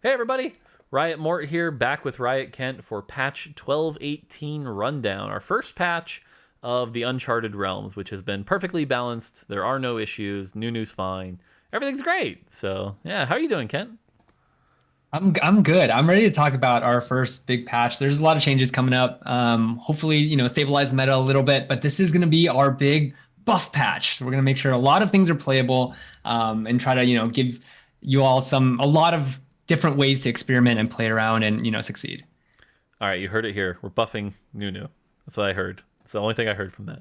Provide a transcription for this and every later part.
Hey everybody, Riot Mort here, back with Riot Kent for patch 12.18 rundown, our first patch of the Uncharted Realms, which has been perfectly balanced. There are no issues. Nunu's fine. Everything's great. So yeah, how are you doing, Kent? I'm good. I'm ready to talk about our first big patch. There's a lot of changes coming up. Hopefully, stabilize the meta a little bit, but this is going to be our big buff patch. So we're going to make sure a lot of things are playable, and try to, give you all a lot of different ways to experiment and play around and, succeed. All right, you heard it here. We're buffing Nunu. That's what I heard. It's the only thing I heard from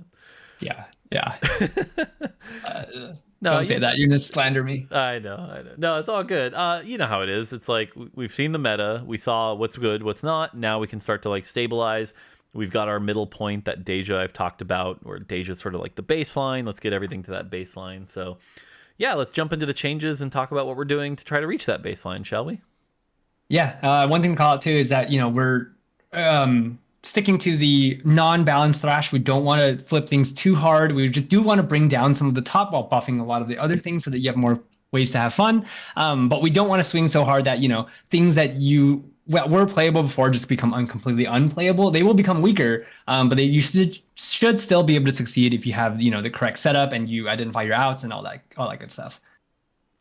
Yeah. Yeah. that. No, Don't say that. You're going to slander me. I know, I know. No, it's all good. You know how it is. It's like we've seen the meta. We saw what's good, what's not. Now we can start to like stabilize. We've got our middle point, that Deja I've talked about, where Deja's sort of like the baseline. Let's get everything to that baseline. So, yeah, let's jump into the changes and talk about what we're doing to try to reach that baseline, shall we? Yeah. One thing to call out too is that, we're sticking to the non-balanced thrash. We don't want to flip things too hard. We just do want to bring down some of the top while buffing a lot of the other things so that you have more ways to have fun. But we don't want to swing so hard that, things that were playable before just become completely unplayable. They will become weaker, but you should still be able to succeed if you have, the correct setup and you identify your outs and all that good stuff.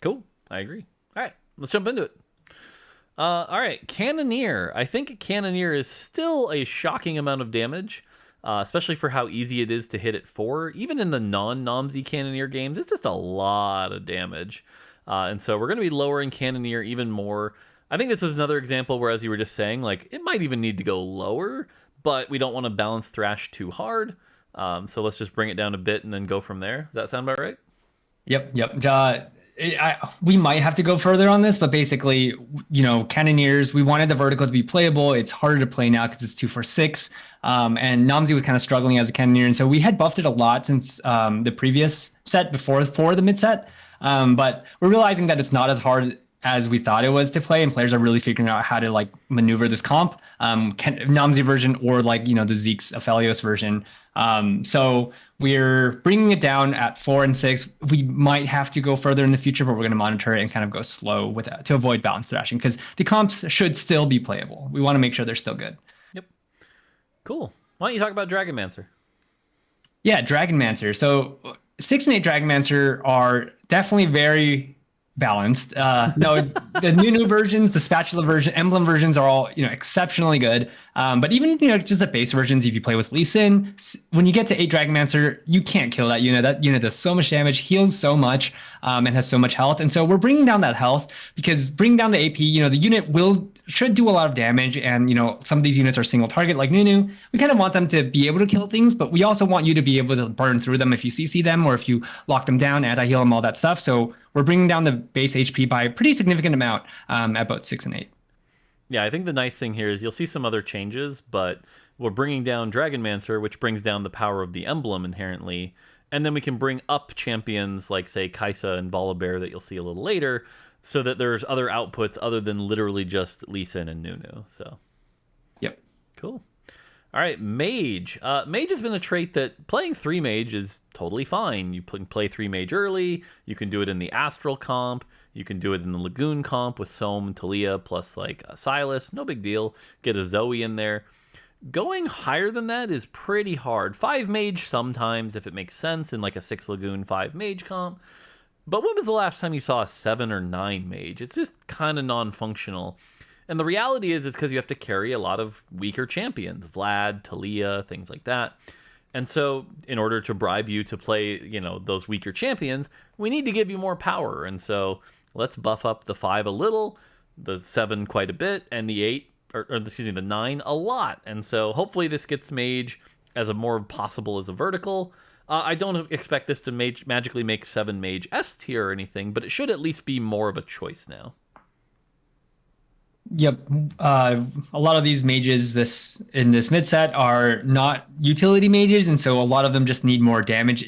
Cool. I agree. All right, let's jump into it. All right, Cannoneer. I think Cannoneer is still a shocking amount of damage, especially for how easy it is to hit it for. Even in the non-Nomsy Cannoneer games, it's just a lot of damage. And so we're going to be lowering Cannoneer even more. I think this is another example where, as you were just saying, like it might even need to go lower, but we don't want to balance Thrash too hard. So let's just bring it down a bit and then go from there. Does that sound about right? Yep. We might have to go further on this, but basically, Cannoneers, we wanted the vertical to be playable. It's harder to play now because it's 2-4-6. And Namzi was kind of struggling as a Cannoneer. And so we had buffed it a lot since the previous set before for the mid set. But we're realizing that it's not as hard as we thought it was to play, and players are really figuring out how to like maneuver this comp, Namzi version or like the Zeke's Aphelios version. So we're bringing it down at 4 and 6. We might have to go further in the future, but we're going to monitor it and kind of go slow with that to avoid balance thrashing because the comps should still be playable. We want to make sure they're still good. Yep. Cool. Why don't you talk about Dragonmancer? Yeah, Dragonmancer. So 6 and 8 Dragonmancer are definitely very balanced. No, the new versions, the spatula version, emblem versions are all exceptionally good. But even just the base versions, if you play with Lee Sin, when you get to 8 Dragonmancer, you can't kill that unit. That unit does so much damage, heals so much, and has so much health. And so we're bringing down that health because bringing down the AP, the unit should do a lot of damage. And some of these units are single target like Nunu. We kind of want them to be able to kill things, but we also want you to be able to burn through them if you CC them or if you lock them down, anti-heal them, all that stuff. So we're bringing down the base HP by a pretty significant amount at both 6 and 8. Yeah, I think the nice thing here is you'll see some other changes, but we're bringing down Dragonmancer, which brings down the power of the emblem inherently, and then we can bring up champions like, say, Kaisa and Volibear that you'll see a little later, so that there's other outputs other than literally just Lee Sin and Nunu. So, Yep. Cool. All right, Mage. Mage has been a trait that playing 3 Mage is totally fine. You can play 3 Mage early. You can do it in the Astral comp. You can do it in the Lagoon comp with Soam and Talia plus like a Silas. No big deal. Get a Zoe in there. Going higher than that is pretty hard. 5 Mage sometimes if it makes sense in like a 6 Lagoon 5 Mage comp. But when was the last time you saw a 7 or 9 Mage? It's just kind of non-functional. And the reality is because you have to carry a lot of weaker champions, Vlad, Talia, things like that. And so in order to bribe you to play, those weaker champions, we need to give you more power. And so let's buff up the 5 a little, the 7 quite a bit, and the 8, the 9 a lot. And so hopefully this gets Mage as a more possible as a vertical. I don't expect this to magically make 7 Mage S tier or anything, but it should at least be more of a choice now. Yep. A lot of these mages in this mid set are not utility mages, and so a lot of them just need more damage.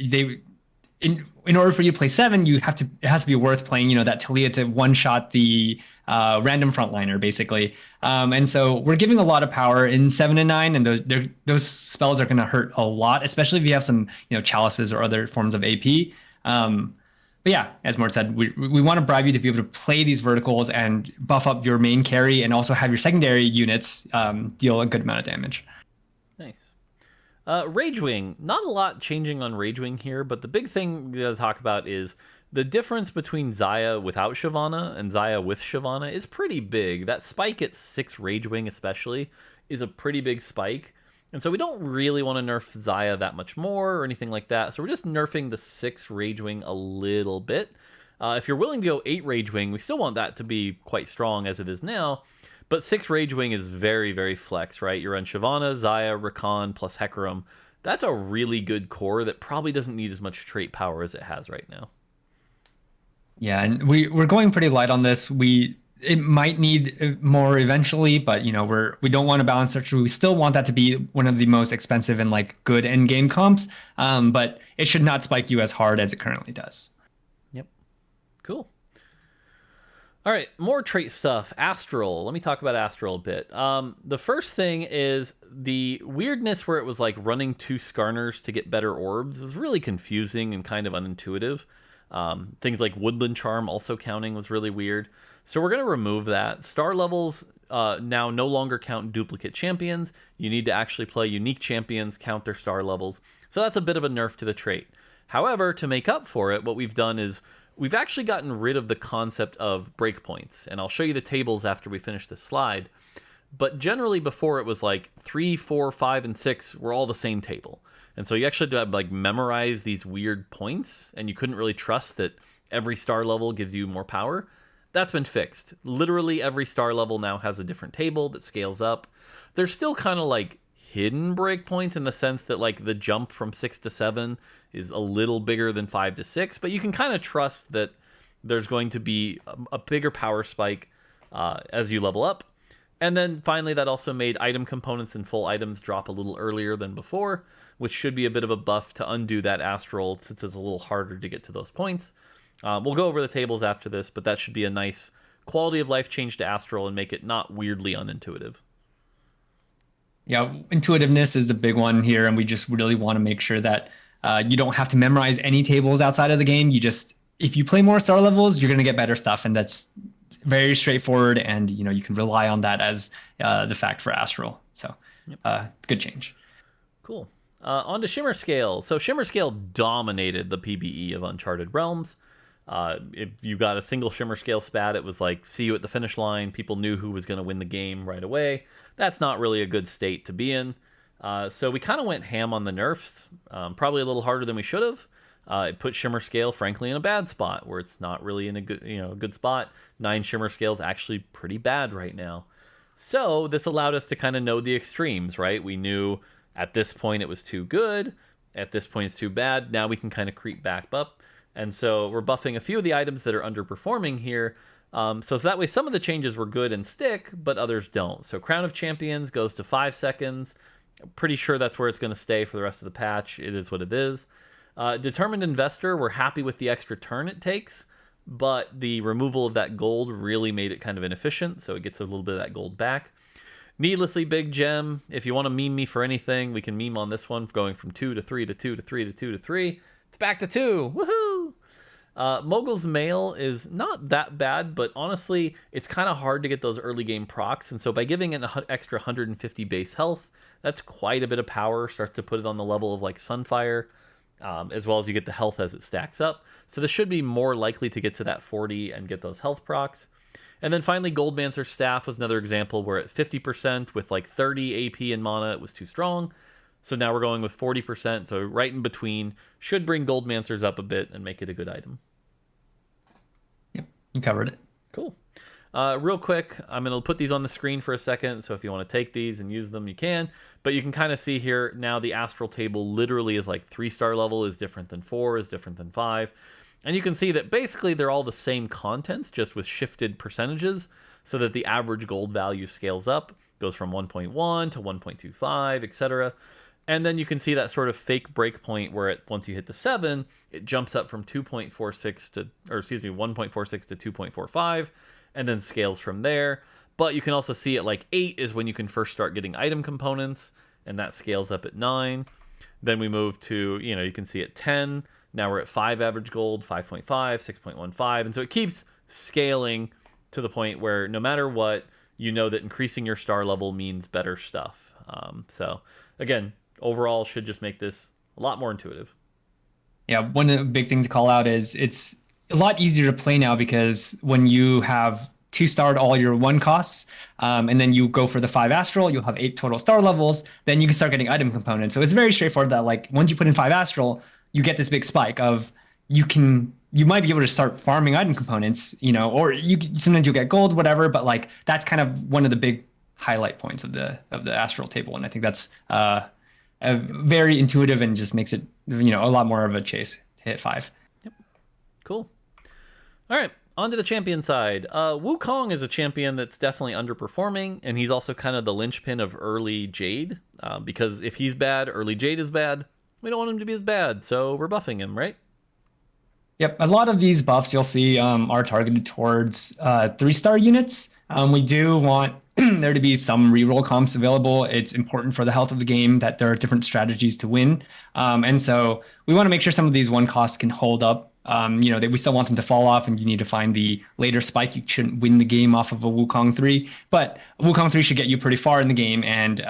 In order for you to play 7, it has to be worth playing, that Talia to one-shot the random frontliner, basically. And so we're giving a lot of power in 7 and 9, and those spells are going to hurt a lot, especially if you have some, chalices or other forms of AP. But yeah, as Mort said, we want to bribe you to be able to play these verticals and buff up your main carry and also have your secondary units deal a good amount of damage. Nice. Ragewing, not a lot changing on Ragewing here, but the big thing we gotta talk about is the difference between Xayah without Shyvana and Xayah with Shyvana is pretty big. That spike at 6 Ragewing especially is a pretty big spike. And so we don't really want to nerf Xayah that much more or anything like that. So we're just nerfing the 6 Ragewing a little bit. If you're willing to go 8 Ragewing, we still want that to be quite strong as it is now. But 6 Ragewing is very, very flex, right? You're on Shyvana, Xayah, Rakan, plus Hecarim. That's a really good core that probably doesn't need as much trait power as it has right now. Yeah, and we're going pretty light on this. It might need more eventually, but we don't want to balance search. We still want that to be one of the most expensive and like good end game comps. But it should not spike you as hard as it currently does. Yep. Cool. All right, more trait stuff. Astral. Let me talk about Astral a bit. The first thing is the weirdness where it was like running 2 Skarners to get better orbs. It was really confusing and kind of unintuitive. Things like Woodland Charm also counting was really weird. So we're going to remove that. Star levels now no longer count duplicate champions. You need to actually play unique champions, count their star levels. So that's a bit of a nerf to the trait. However, to make up for it, what we've done is we've actually gotten rid of the concept of breakpoints. And I'll show you the tables after we finish this slide. But generally before it was like 3, 4, 5, and 6 were all the same table. And so you actually had to like memorize these weird points, and you couldn't really trust that every star level gives you more power. That's been fixed. Literally every star level now has a different table that scales up. There's still kind of like hidden breakpoints in the sense that like the jump from 6 to 7 is a little bigger than 5 to 6, but you can kind of trust that there's going to be a bigger power spike as you level up. And then finally, that also made item components and full items drop a little earlier than before, which should be a bit of a buff to undo that Astral since it's a little harder to get to those points. We'll go over the tables after this, but that should be a nice quality of life change to Astral and make it not weirdly unintuitive. Yeah, intuitiveness is the big one here, and we just really want to make sure that you don't have to memorize any tables outside of the game. If you play more star levels, you're going to get better stuff, and that's very straightforward, and you can rely on that as the fact for Astral. So, good change. Cool. On to Shimmer Scale. So Shimmer Scale dominated the PBE of Uncharted Realms. If you got a single Shimmer Scale spat, it was like, see you at the finish line. People knew who was going to win the game right away. That's not really a good state to be in. So we kind of went ham on the nerfs, probably a little harder than we should have. It put Shimmer Scale, frankly, in a bad spot where it's not really in a good spot. 9 Shimmer Scale is actually pretty bad right now. So this allowed us to kind of know the extremes, right? We knew at this point it was too good. At this point it's too bad. Now we can kind of creep back up. And so we're buffing a few of the items that are underperforming here. So that way some of the changes were good and stick, but others don't. So Crown of Champions goes to 5 seconds. Pretty sure that's where it's going to stay for the rest of the patch. It is what it is. Determined Investor, we're happy with the extra turn it takes, but the removal of that gold really made it kind of inefficient, so it gets a little bit of that gold back. Needlessly Big Gem, if you want to meme me for anything, we can meme on this one, going from 2 to 3 to 2 to 3 to 2 to 3. It's back to 2. Woohoo! Mogul's Mail is not that bad, but honestly, it's kind of hard to get those early game procs, and so by giving it an extra 150 base health, that's quite a bit of power, starts to put it on the level of like Sunfire, as well as you get the health as it stacks up. So this should be more likely to get to that 40 and get those health procs. And then finally, Goldmancer's Staff was another example where at 50% with like 30 AP and mana, it was too strong. So now we're going with 40%, so right in between. Should bring Goldmancer's up a bit and make it a good item. Yep, you covered it. Cool. Real quick, I'm going to put these on the screen for a second, so if you want to take these and use them, you can. But you can kind of see here, now the Astral table literally is like 3-star level is different than 4, is different than 5. And you can see that basically they're all the same contents, just with shifted percentages, so that the average gold value scales up, goes from 1.1 to 1.25, etc. And then you can see that sort of fake breakpoint where once you hit the 7, it jumps up from 1.46 to 2.45, and then scales from there. But you can also see at like 8 is when you can first start getting item components, and that scales up at 9. Then we move to, you can see at 10, Now we're at 5 average gold, 5.5, 6.15. And so it keeps scaling to the point where no matter what, you know that increasing your star level means better stuff. So again, overall should just make this a lot more intuitive. Yeah, one big thing to call out is it's a lot easier to play now because when you have two-starred all your one costs, and then you go for the 5 Astral, you'll have 8 total star levels, then you can start getting item components. So it's very straightforward that like once you put in 5 Astral, you get this big spike of you might be able to start farming item components, or sometimes you'll get gold, whatever, but like that's kind of one of the big highlight points of the Astral table. And I think that's very intuitive and just makes it a lot more of a chase to hit 5. Yep. Cool. All right, on to the champion side. Wukong is a champion that's definitely underperforming, and he's also kind of the linchpin of early Jade, because if he's bad, early Jade is bad. We don't want him to be as bad, so we're buffing him, right? Yep, a lot of these buffs you'll see are targeted towards 3-star units. We do want there to be some reroll comps available. It's important for the health of the game that there are different strategies to win. And so we want to make sure some of these one costs can hold up. That we still want them to fall off, and you need to find the later spike. You shouldn't win the game off of a Wukong 3, but Wukong 3 should get you pretty far in the game. And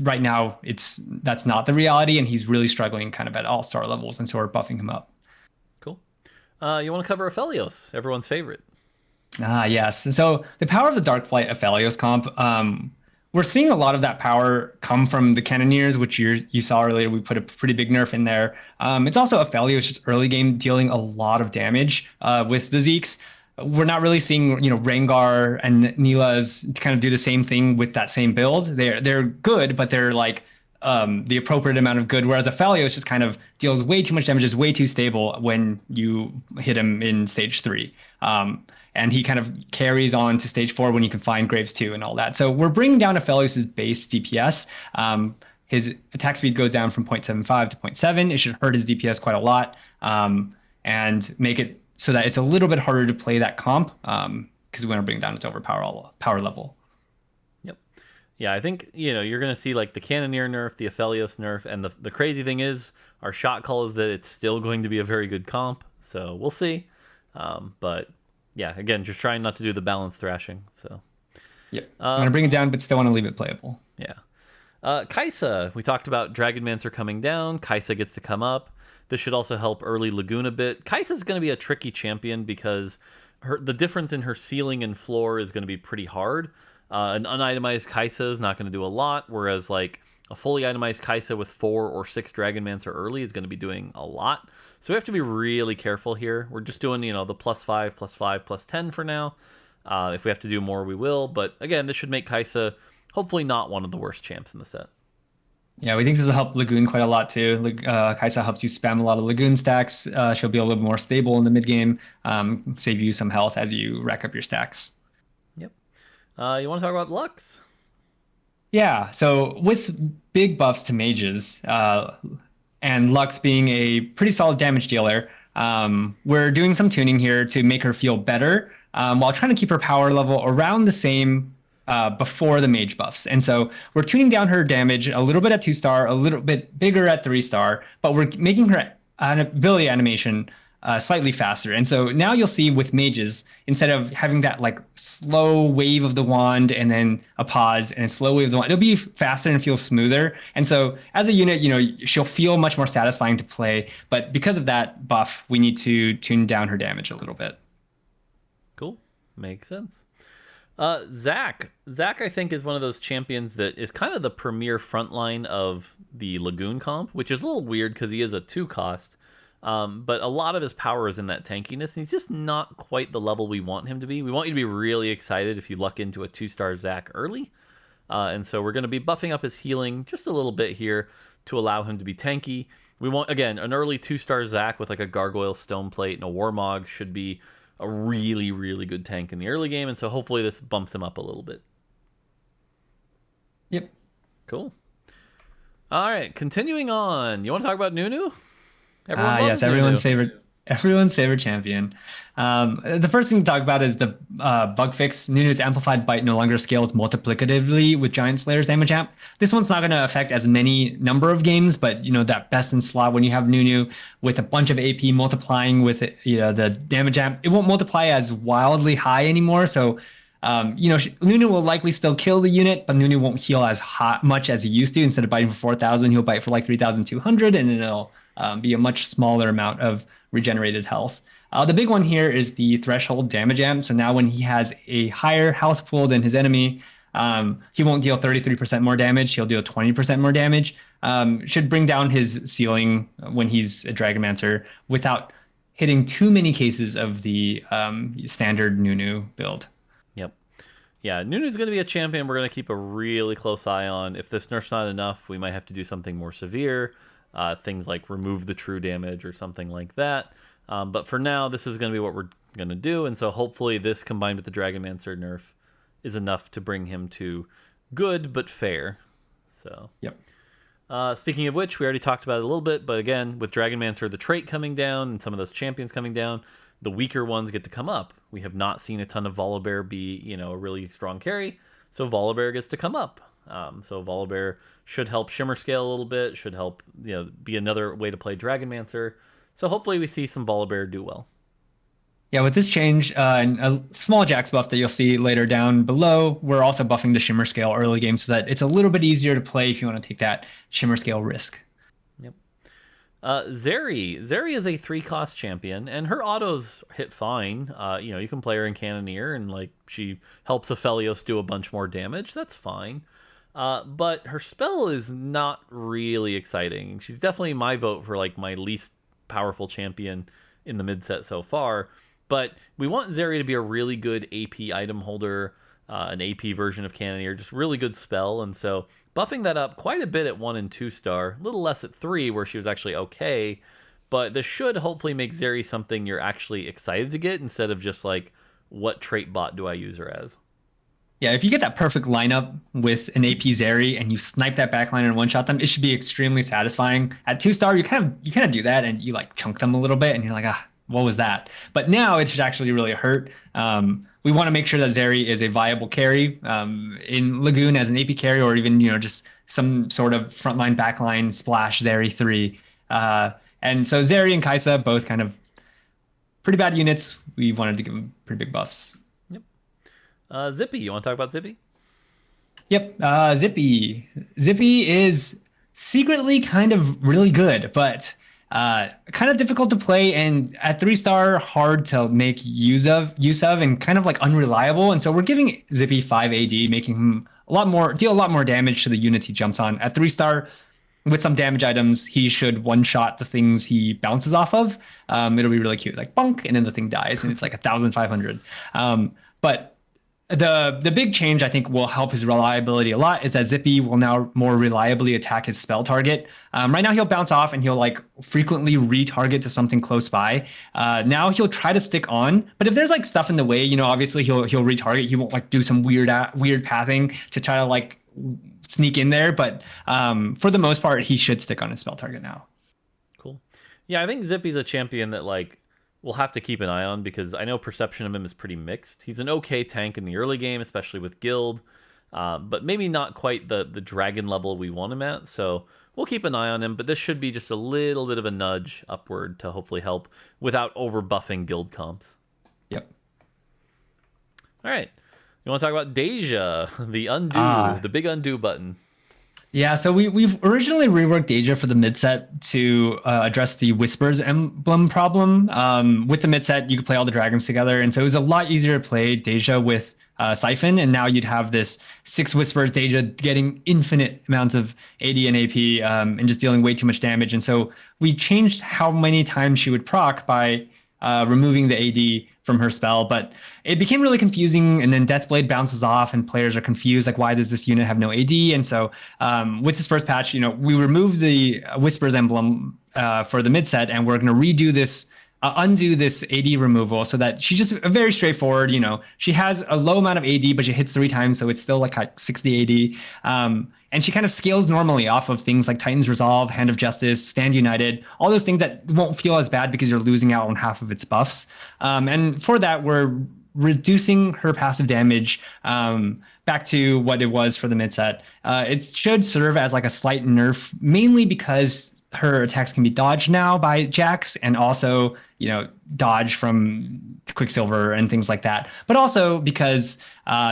right now, that's not the reality, and he's really struggling kind of at all star levels, and so we're buffing him up. Cool. You want to cover Aphelios, everyone's favorite? Yes. So the power of the Darkflight Aphelios comp, we're seeing a lot of that power come from the Cannoneers, which you saw earlier. We put a pretty big nerf in there. It's also Aphelios just early game dealing a lot of damage with the Zeeks. We're not really seeing, Rengar and Nila's kind of do the same thing with that same build. They're good, but they're like the appropriate amount of good, whereas Aphelios just kind of deals way too much damage, is way too stable when you hit him in stage 3. And he kind of carries on to stage 4 when you can find Graves 2 and all that. So we're bringing down Aphelios' base DPS. His attack speed goes down from 0.75 to 0.7. It should hurt his DPS quite a lot, and make it so that it's a little bit harder to play that comp, because we want to bring down its power level. Yep. Yeah, I think you're going to see like the Cannoneer nerf, the Aphelios nerf, and the crazy thing is our shot call is that it's still going to be a very good comp. So we'll see. But yeah, again, just trying not to do the balance thrashing. So, yep. I'm gonna bring it down, but still want to leave it playable. Yeah. Kaisa, we talked about Dragonmancer coming down. Kaisa gets to come up. This should also help early Lagoon a bit. Kaisa's going to be a tricky champion because the difference in her ceiling and floor is going to be pretty hard. An unitemized Kaisa is not going to do a lot, whereas like a fully itemized Kaisa with 4 or 6 Dragonmancer early is going to be doing a lot. So we have to be really careful here. We're just doing, the +5, +5, +10 for now. If we have to do more, we will. But again, this should make Kaisa hopefully not one of the worst champs in the set. Yeah, we think this will help Lagoon quite a lot too. Kaisa helps you spam a lot of Lagoon stacks. She'll be a little more stable in the mid game, save you some health as you rack up your stacks. Yep. You want to talk about Lux? Yeah, so with big buffs to mages, and Lux being a pretty solid damage dealer, we're doing some tuning here to make her feel better, while trying to keep her power level around the same before the mage buffs. And so we're tuning down her damage a little bit at 2-star, a little bit bigger at 3-star, but we're making her ability animation slightly faster. And so now you'll see with mages, instead of having that like slow wave of the wand and then a pause and a slow wave of the wand, it'll be faster and feel smoother. And so as a unit, she'll feel much more satisfying to play. But because of that buff, we need to tune down her damage a little bit. Cool. Makes sense. Zac, I think, is one of those champions that is kind of the premier frontline of the Lagoon comp, which is a little weird because he is a 2 cost. But a lot of his power is in that tankiness, and he's just not quite the level we want him to be. We want you to be really excited if you luck into a 2-star Zac early. And so we're going to be buffing up his healing just a little bit here to allow him to be tanky. We want, again, an early 2-star Zac with like a Gargoyle Stone Plate and a Warmog should be a really, really good tank in the early game. And so hopefully this bumps him up a little bit. Yep. Cool. All right, continuing on. You want to talk about Nunu? Yes, everyone's favorite Everyone's favorite champion. The first thing to talk about is the bug fix. Nunu's amplified bite no longer scales multiplicatively with Giant Slayer's damage amp. This one's not going to affect as many number of games, but that best in slot when you have Nunu with a bunch of AP multiplying with the damage amp, it won't multiply as wildly high anymore. So Nunu will likely still kill the unit, but Nunu won't heal as much as he used to. Instead of biting for 4,000, he'll bite for like 3,200, and it'll be a much smaller amount of regenerated health. The big one here is the threshold damage amp. So now when he has a higher health pool than his enemy, he won't deal 33% more damage. He'll deal 20% more damage. Should bring down his ceiling when he's a Dragonmancer without hitting too many cases of the standard Nunu build. Yep. Yeah, Nunu's going to be a champion we're going to keep a really close eye on. If this nerf's not enough, we might have to do something more severe. Things like remove the true damage or something like that. But for now, this is going to be what we're going to do. And so hopefully this combined with the Dragonmancer nerf is enough to bring him to good but fair. So, yep. Speaking of which, we already talked about it a little bit. But again, with Dragonmancer, the trait coming down and some of those champions coming down, the weaker ones get to come up. We have not seen a ton of Volibear be, a really strong carry. So Volibear gets to come up. So Volibear should help Shimmer scale a little bit, should help be another way to play Dragonmancer. So hopefully we see some Volibear do well. Yeah, with this change and a small Jax buff that you'll see later down below, we're also buffing the Shimmer scale early game so that it's a little bit easier to play if you want to take that Shimmer scale risk. Yep. Zeri is a 3-cost champion, and her autos hit fine. You can play her in Cannoneer, and she helps Aphelios do a bunch more damage. That's fine. But her spell is not really exciting. She's definitely my vote for my least powerful champion in the mid set so far. But we want Zeri to be a really good AP item holder, an AP version of Cannoneer, just really good spell. And so buffing that up quite a bit at 1 and 2 star, a little less at 3 where she was actually okay. But this should hopefully make Zeri something you're actually excited to get instead of just what trait bot do I use her as? Yeah, if you get that perfect lineup with an AP Zeri and you snipe that backline and one-shot them, it should be extremely satisfying. At 2 star, you kind of do that and you chunk them a little bit and you're like, what was that? But now it should actually really hurt. We want to make sure that Zeri is a viable carry in Lagoon as an AP carry, or even just some sort of frontline backline splash Zeri 3. And so Zeri and Kaisa both kind of pretty bad units. We wanted to give them pretty big buffs. Zippy, you want to talk about Zippy? Yep, Zippy. Zippy is secretly kind of really good, but kind of difficult to play, and at 3 star, hard to make use of, and kind of unreliable. And so we're giving Zippy 5 AD, making him deal a lot more damage to the units he jumps on. At 3 star, with some damage items, he should one-shot the things he bounces off of. It'll be really cute, bonk, and then the thing dies, and it's 1,500. But the big change I think will help his reliability a lot is that Zippy will now more reliably attack his spell target. Right now he'll bounce off and he'll frequently retarget to something close by. Now he'll try to stick on, but if there's stuff in the way, obviously he'll retarget. He won't do some weird pathing to try to sneak in there. But for the most part, he should stick on his spell target now. Cool. Yeah, I think Zippy's a champion that we'll have to keep an eye on because I know perception of him is pretty mixed. He's an okay tank in the early game, especially with Guild, but maybe not quite the dragon level we want him at. So we'll keep an eye on him, but this should be just a little bit of a nudge upward to hopefully help without over buffing Guild comps. Yep. All right. You want to talk about Deja, the undo, the big undo button? Yeah, so we've originally reworked Deja for the mid-set to address the Whispers emblem problem. With the mid-set, you could play all the dragons together, and so it was a lot easier to play Deja with Siphon, and now you'd have this 6 Whispers Deja getting infinite amounts of AD and AP and just dealing way too much damage. And so we changed how many times she would proc by removing the AD from her spell, but it became really confusing, and then Deathblade bounces off and players are confused, why does this unit have no AD? And so with this first patch, we removed the Whispers emblem for the mid set, and we're going to redo this undo this AD removal so that she's just very straightforward. She has a low amount of AD, but she hits 3 times, so it's still like 60 AD. And she kind of scales normally off of things like Titan's Resolve, Hand of Justice, Stand United, all those things that won't feel as bad because you're losing out on half of its buffs. And for that, we're reducing her passive damage back to what it was for the mid set. It should serve as like a slight nerf, mainly because her attacks can be dodged now by Jax, and also dodge from Quicksilver and things like that, but also because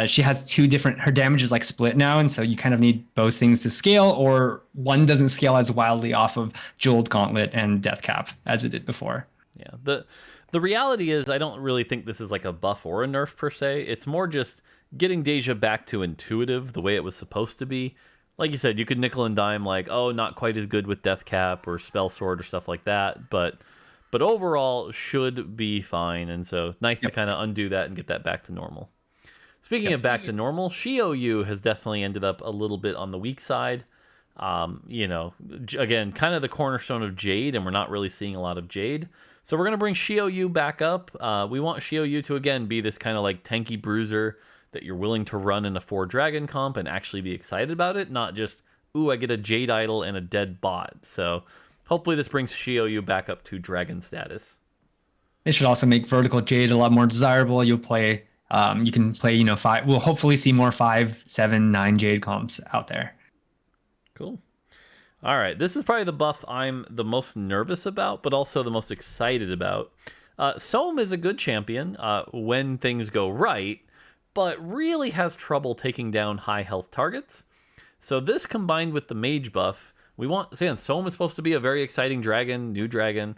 she has her damage is like split now, and so you kind of need both things to scale, or one doesn't scale as wildly off of Jeweled Gauntlet and Death Cap as it did before. Yeah, the reality is I don't really think this is like a buff or a nerf per se. It's more just getting Deja back to intuitive the way it was supposed to be. Like you said, you could nickel and dime like, oh, not quite as good with Death Cap or Spell Sword or stuff like that, but overall should be fine. And so nice to kind of undo that and get that back to normal. Speaking of back to normal, Xiaoyu has definitely ended up a little bit on the weak side. Again, kind of the cornerstone of Jade, and we're not really seeing a lot of Jade. So we're going to bring Xiaoyu back up. We want Xiaoyu to, again, be this kind of like tanky bruiser that you're willing to run in a 4-dragon comp and actually be excited about it, not just, ooh, I get a Jade idol and a dead bot. So hopefully this brings Xiaoyu back up to dragon status. It should also make vertical Jade a lot more desirable. You can play, 5. We'll hopefully see more 5, 7, 9 Jade comps out there. Cool. All right, this is probably the buff I'm the most nervous about, but also the most excited about. Sohm is a good champion when things go right, but really has trouble taking down high health targets. So this combined with the mage buff, again, Sohm is supposed to be a very exciting dragon, new dragon.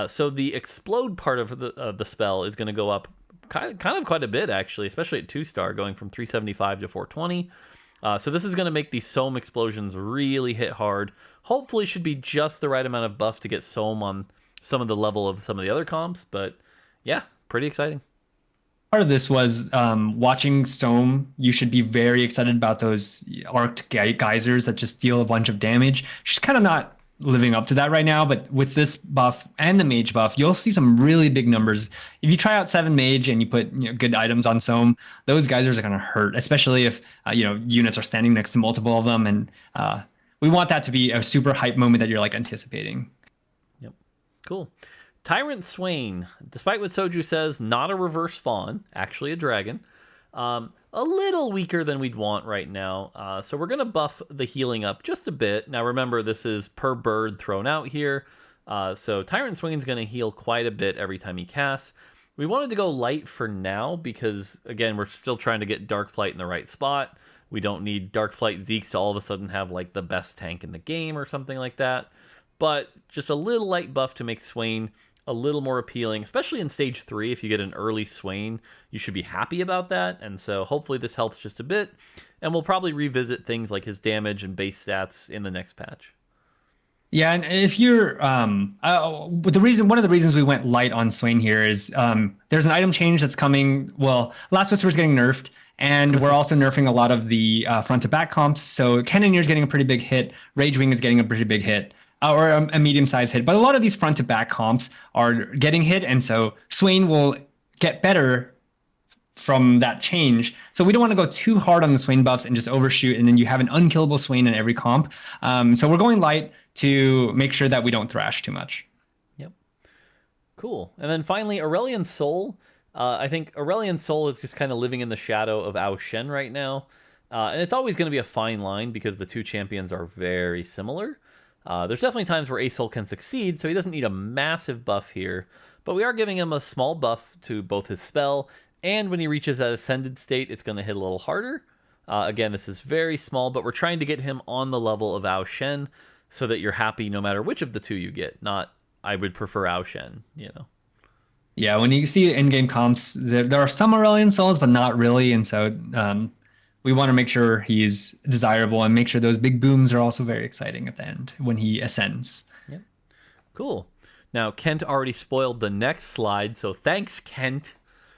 So the explode part of the spell is going to go up kind of quite a bit, actually, especially at 2-star, going from 375 to 420. So this is going to make these Sohm explosions really hit hard. Hopefully should be just the right amount of buff to get Sohm on some of the level of some of the other comps. But yeah, pretty exciting. Part of this was watching Sohm. You should be very excited about those arced geysers that just deal a bunch of damage. She's kind of not living up to that right now, but with this buff and the mage buff, you'll see some really big numbers. If you try out 7 mage and you put good items on Sohm, those geysers are going to hurt, especially if units are standing next to multiple of them, and we want that to be a super hype moment that you're like anticipating. Yep, cool. Tyrant Swain, despite what Soju says, not a reverse fawn, actually a dragon. A little weaker than we'd want right now. So we're going to buff the healing up just a bit. Now remember, this is per bird thrown out here. So Tyrant Swain's going to heal quite a bit every time he casts. We wanted to go light for now because, again, we're still trying to get Darkflight in the right spot. We don't need Darkflight Zeeks to all of a sudden have like the best tank in the game or something like that. But just a little light buff to make Swain a little more appealing, especially in stage 3. If you get an early Swain, you should be happy about that. And so hopefully this helps just a bit. And we'll probably revisit things like his damage and base stats in the next patch. Yeah, and if you're one of the reasons we went light on Swain here is there's an item change that's coming. Well, Last Whisper is getting nerfed, and we're also nerfing a lot of the front to back comps. So Cannoneer is getting a pretty big hit. Ragewing is getting a pretty big hit. Or a medium-sized hit. But a lot of these front-to-back comps are getting hit, and so Swain will get better from that change. So we don't want to go too hard on the Swain buffs and just overshoot, and then you have an unkillable Swain in every comp. So we're going light to make sure that we don't thrash too much. Yep. Cool. And then finally, Aurelion Sol. I think Aurelion Sol is just kind of living in the shadow of Ao Shen right now. And it's always going to be a fine line because the two champions are very similar. There's definitely times where Asol can succeed, so he doesn't need a massive buff here, but we are giving him a small buff to both his spell, and when he reaches that ascended state, it's going to hit a little harder. Again, this is very small, but we're trying to get him on the level of Ao Shen so that you're happy no matter which of the two you get, not I would prefer Ao Shen, Yeah, when you see in-game comps, there are some Aurelion Sols, but not really, and so we want to make sure he's desirable and make sure those big booms are also very exciting at the end when he ascends. Yep. Cool. Now, Kent already spoiled the next slide, so thanks, Kent.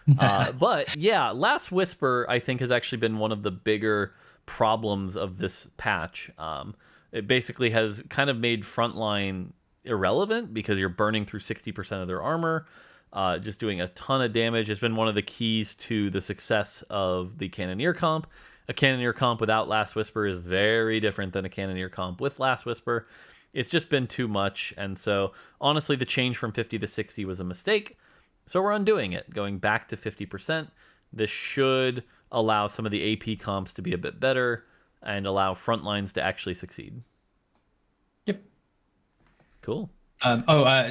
But yeah, Last Whisper, I think, has actually been one of the bigger problems of this patch. It basically has kind of made frontline irrelevant because you're burning through 60% of their armor, just doing a ton of damage. It's been one of the keys to the success of the Cannoneer comp. A Cannoneer comp without Last Whisper is very different than a Cannoneer comp with Last Whisper. It's just been too much, and so honestly, the change from 50 to 60 was a mistake. So we're undoing it, going back to 50%. This should allow some of the AP comps to be a bit better and allow front lines to actually succeed. Yep. Cool.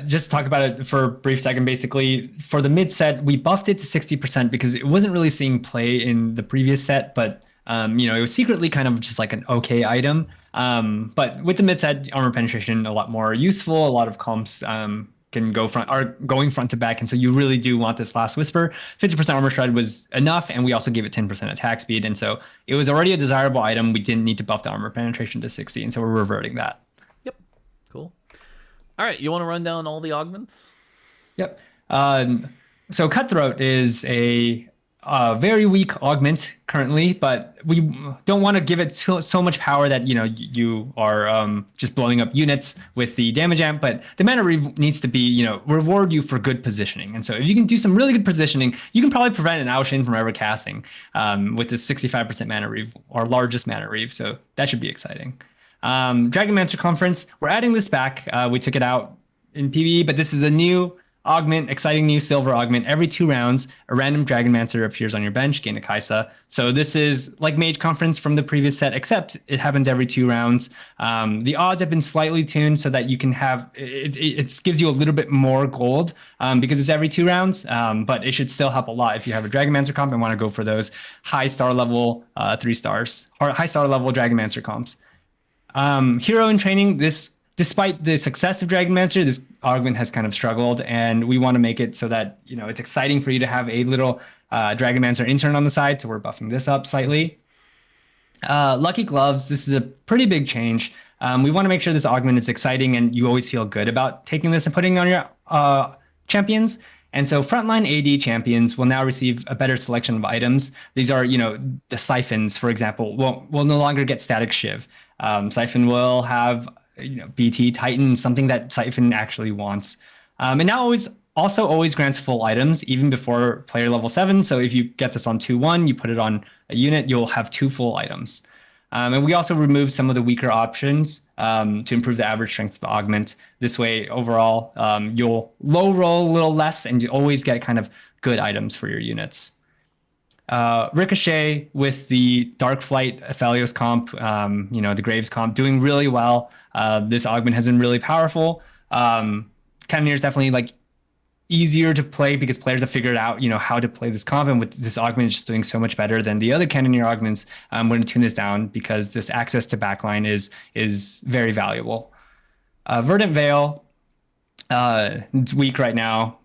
Just to talk about it for a brief second. Basically, for the mid set, we buffed it to 60% because it wasn't really seeing play in the previous set, but it was secretly kind of just like an okay item. But with the mid set, armor penetration a lot more useful. A lot of comps can going front to back, and so you really do want this Last Whisper. 50% armor shred was enough, and we also gave it 10% attack speed, and so it was already a desirable item. We didn't need to buff the armor penetration to 60, and so we're reverting that. Yep. Cool. All right, you want to run down all the augments? Yep. So Cutthroat is a very weak augment currently, but we don't want to give it so much power that you are just blowing up units with the damage amp. But the mana reave needs to be reward you for good positioning, and so if you can do some really good positioning, you can probably prevent an Ao-Shin from ever casting with this 65% mana reave, our largest mana reave. So that should be exciting. Dragonmancer Conference, we're adding this back. We took it out in PvE, but this is a new augment, exciting new silver augment. Every 2 rounds, a random Dragonmancer appears on your bench, gain a Kaisa. So this is like Mage Conference from the previous set, except it happens every 2 rounds. The odds have been slightly tuned so that you can have, it gives you a little bit more gold because it's every 2 rounds, but it should still help a lot if you have a Dragonmancer comp and want to go for those high star level 3 stars, or high star level Dragonmancer comps. Hero in training, despite the success of Dragonmancer, this augment has kind of struggled, and we want to make it so that it's exciting for you to have a little Dragonmancer intern on the side. So we're buffing this up slightly. Lucky Gloves, this is a pretty big change. We want to make sure this augment is exciting and you always feel good about taking this and putting it on your champions. And so frontline AD champions will now receive a better selection of items. These are, the Siphons, for example, will no longer get Static Shiv. Siphon will have BT Titan, something that Siphon actually wants. And now always grants full items, even before player level 7. So if you get this on 2-1, you put it on a unit, you'll have 2 full items. And we also removed some of the weaker options to improve the average strength of the augment. This way, overall, you'll low roll a little less, and you always get kind of good items for your units. Ricochet with the Dark Flight Aphelios comp, the Graves comp, doing really well. This augment has been really powerful. Cannoneer is definitely easier to play because players have figured out how to play this comp, and with this augment is just doing so much better than the other Cannoneer augments. I'm going to tune this down because this access to backline is very valuable. Verdant Veil, it's weak right now.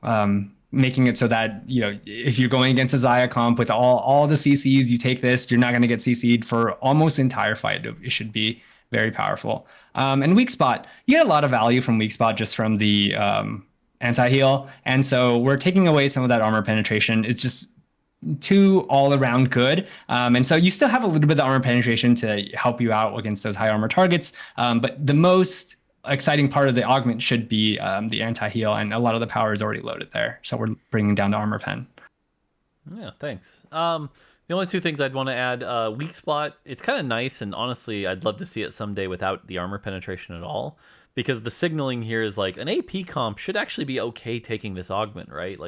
Making it so that if you're going against a Xayah comp with all the CCs, you take this, you're not going to get CC'd for almost the entire fight. It should be very powerful. And Weak Spot, you get a lot of value from Weak Spot just from the anti-heal, and so we're taking away some of that armor penetration. It's just too all around good, and so you still have a little bit of armor penetration to help you out against those high armor targets, but the most exciting part of the augment should be the anti-heal, and a lot of the power is already loaded there, so we're bringing down the armor pen. Yeah, thanks. The only 2 things I'd want to add, Weak Spot, it's kind of nice, and honestly I'd love to see it someday without the armor penetration at all, because the signaling here is an AP comp should actually be okay taking this augment, right?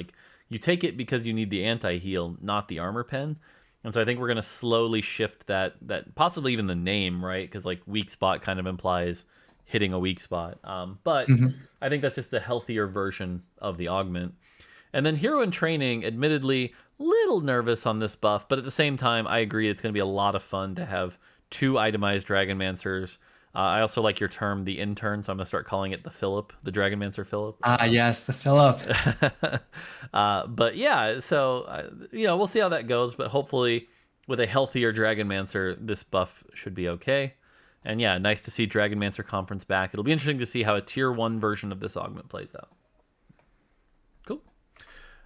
You take it because you need the anti-heal, not the armor pen. And so I think we're going to slowly shift that possibly even the name, right? Because Weak Spot kind of implies hitting a weak spot. But I think that's just a healthier version of the augment. And then Hero in Training, admittedly, little nervous on this buff, but at the same time, I agree it's going to be a lot of fun to have 2 itemized Dragonmancers. I also like your term, the intern, so I'm going to start calling it the Philip, the Dragonmancer Philip. Yes, the Philip. But yeah, so, we'll see how that goes, but hopefully with a healthier Dragonmancer, this buff should be okay. And yeah, nice to see Dragonmancer Conference back. It'll be interesting to see how a tier 1 version of this augment plays out. Cool.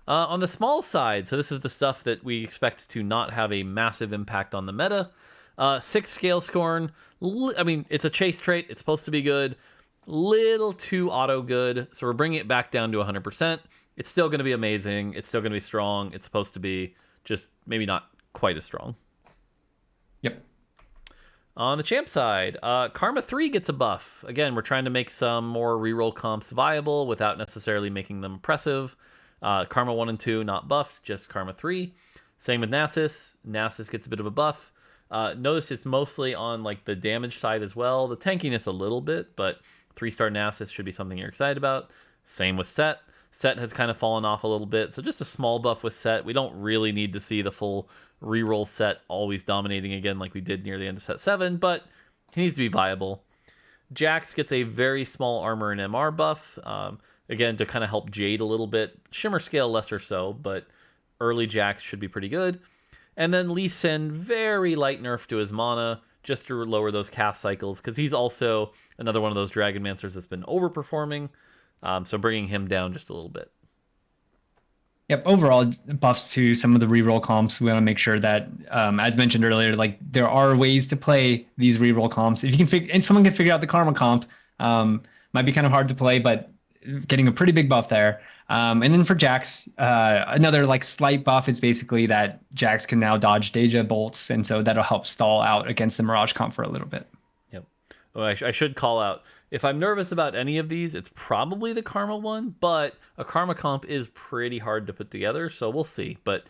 On the small side, so this is the stuff that we expect to not have a massive impact on the meta. 6 Scale Scorn. I mean, it's a chase trait. It's supposed to be good. little too auto good. So we're bringing it back down to 100%. It's still going to be amazing. It's still going to be strong. It's supposed to be, just maybe not quite as strong. Yep. On the champ side, Karma 3 gets a buff. Again, we're trying to make some more reroll comps viable without necessarily making them oppressive. Karma 1 and 2 not buffed, just Karma 3. Same with Nasus. Nasus gets a bit of a buff. Notice it's mostly on like the damage side as well. The tankiness a little bit, but 3-star Nasus should be something you're excited about. Same with Set. Set has kind of fallen off a little bit, so just a small buff with Set. We don't really need to see the full reroll Set always dominating again like we did near the end of Set 7, but he needs to be viable. Jax gets a very small armor and MR buff, again, to kind of help Jade a little bit. Shimmer scale less or so, but early Jax should be pretty good. And then Lee Sin, very light nerf to his mana, just to lower those cast cycles, because he's also another one of those Dragon Mancers that's been overperforming. So bringing him down just a little bit. Yep. Overall, buffs to some of the reroll comps. We want to make sure that, as mentioned earlier, like there are ways to play these reroll comps. If you can and someone can figure out the karma comp, might be kind of hard to play, but getting a pretty big buff there. And then for Jax, another like slight buff is basically that Jax can now dodge Deja bolts, and so that'll help stall out against the Mirage comp for a little bit. Yep. Well, I should call out, if I'm nervous about any of these, it's probably the Karma one, but a Karma comp is pretty hard to put together, so we'll see. But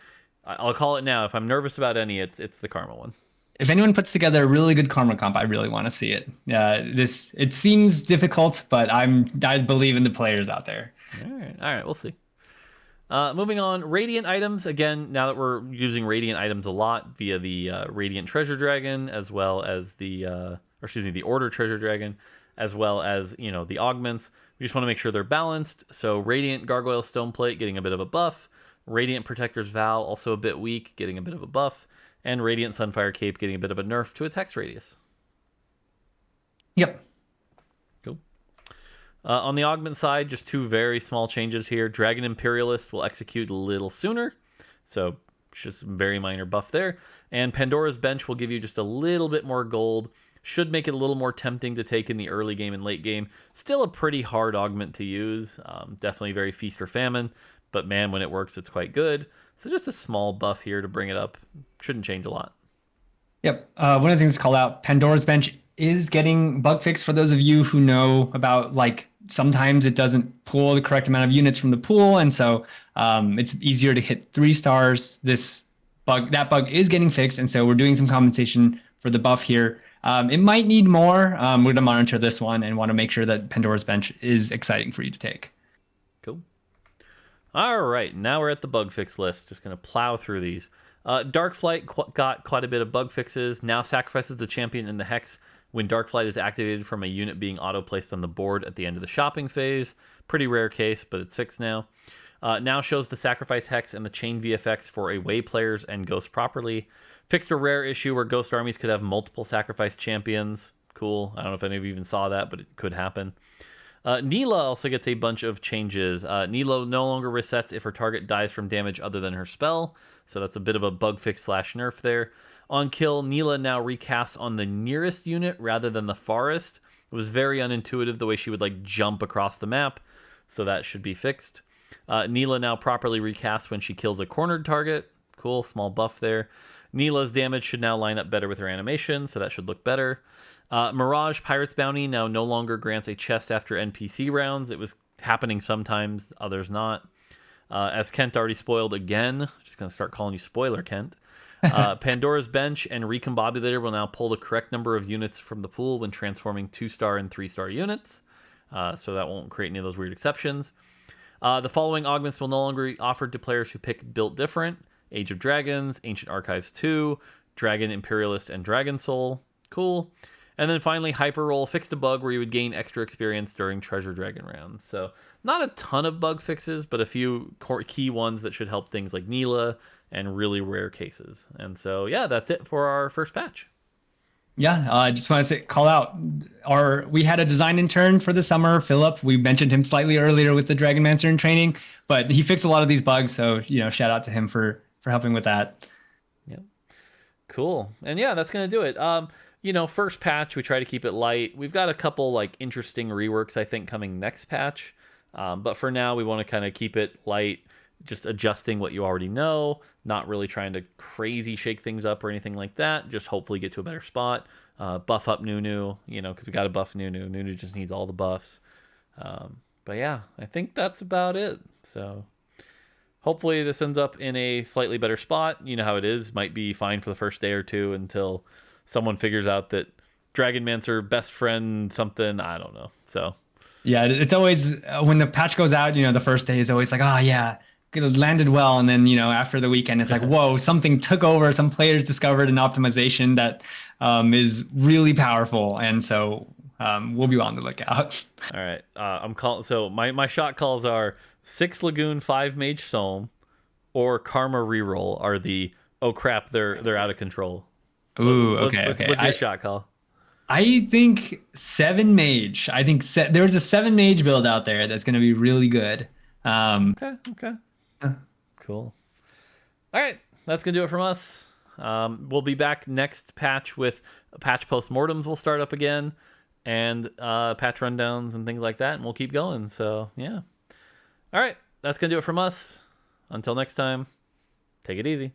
I'll call it now. If I'm nervous about any, it's the Karma one. If anyone puts together a really good Karma comp, I really want to see it. It seems difficult, but I believe in the players out there. All right, we'll see. Moving on, Radiant items. Again, now that we're using Radiant items a lot via the Radiant Treasure Dragon, as well as the Order Treasure Dragon, as well as, the augments. We just want to make sure they're balanced. So Radiant Gargoyle Stoneplate getting a bit of a buff. Radiant Protector's Vow also a bit weak, getting a bit of a buff. And Radiant Sunfire Cape getting a bit of a nerf to its hex radius. Yep. Cool. On the augment side, just two very small changes here. Dragon Imperialist will execute a little sooner. So just some very minor buff there. And Pandora's Bench will give you just a little bit more gold. Should make it a little more tempting to take in the early game and late game. Still a pretty hard augment to use. Definitely very feast or famine. But man, when it works, it's quite good. So just a small buff here to bring it up. Shouldn't change a lot. Yep. One of the things to call out, Pandora's Bench is getting bug fixed for those of you who know about, like, sometimes it doesn't pull the correct amount of units from the pool. And so it's easier to hit 3 stars. That bug is getting fixed. And so we're doing some compensation for the buff here. It might need more. We're going to monitor this one and want to make sure that Pandora's Bench is exciting for you to take. Cool. All right, now we're at the bug fix list. Just going to plow through these. Darkflight got quite a bit of bug fixes. Now sacrifices the champion in the hex when Darkflight is activated from a unit being auto-placed on the board at the end of the shopping phase. Pretty rare case, but it's fixed now. Now shows the sacrifice hex and the chain VFX for away players and ghost properly. Fixed a rare issue where ghost armies could have multiple sacrifice champions. Cool. I don't know if any of you even saw that, but it could happen. Neela also gets a bunch of changes. Neela no longer resets if her target dies from damage other than her spell. So that's a bit of a bug fix / nerf there. On kill, Neela now recasts on the nearest unit rather than the farthest. It was very unintuitive the way she would like jump across the map. So that should be fixed. Neela now properly recasts when she kills a cornered target. Cool, small buff there. Neela's damage should now line up better with her animation, so that should look better. Mirage Pirate's Bounty now no longer grants a chest after NPC rounds. It was happening sometimes, others not. As Kent already spoiled again, just going to start calling you Spoiler Kent. Pandora's Bench and Recombobulator will now pull the correct number of units from the pool when transforming 2-star and 3-star units. So that won't create any of those weird exceptions. The following augments will no longer be offered to players who pick Built Different: Age of Dragons, Ancient Archives 2, Dragon Imperialist, and Dragon Soul. Cool. And then finally, Hyper Roll fixed a bug where you would gain extra experience during Treasure Dragon rounds. So not a ton of bug fixes, but a few key ones that should help things like Neela and really rare cases. And so, yeah, that's it for our first patch. Yeah, I just want to call out we had a design intern for the summer, Philip. We mentioned him slightly earlier with the Dragon Mancer in training, but he fixed a lot of these bugs. So, shout out to him for helping with that. Yep. Cool. And yeah, that's going to do it. first patch we try to keep it light. We've got a couple like interesting reworks I think coming next patch, but for now we want to kind of keep it light, just adjusting what you already know, not really trying to crazy shake things up or anything like that. Just hopefully get to a better spot. Buff up Nunu, because we got to buff Nunu. Nunu just needs all the buffs. But yeah, I think that's about it. So hopefully this ends up in a slightly better spot. You know how it is. Might be fine for the first day or two until someone figures out that Dragonmancer best friend something. I don't know. So yeah, it's always when the patch goes out, the first day is always like, oh yeah, it landed well. And then, after the weekend, it's like, whoa, something took over. Some players discovered an optimization that is really powerful. And so we'll be on the lookout. All right. I'm calling. So my shot calls are 6 Lagoon, 5 Mage Sohm, or Karma Reroll are the, oh crap, they're out of control. Ooh, okay. What's your shot call? I think 7 Mage. I think there's a 7 Mage build out there that's going to be really good. Okay. Cool. All right. That's going to do it from us. We'll be back next patch with patch postmortems will start up again, and patch rundowns and things like that, and we'll keep going. So, yeah. All right. That's going to do it from us. Until next time, take it easy.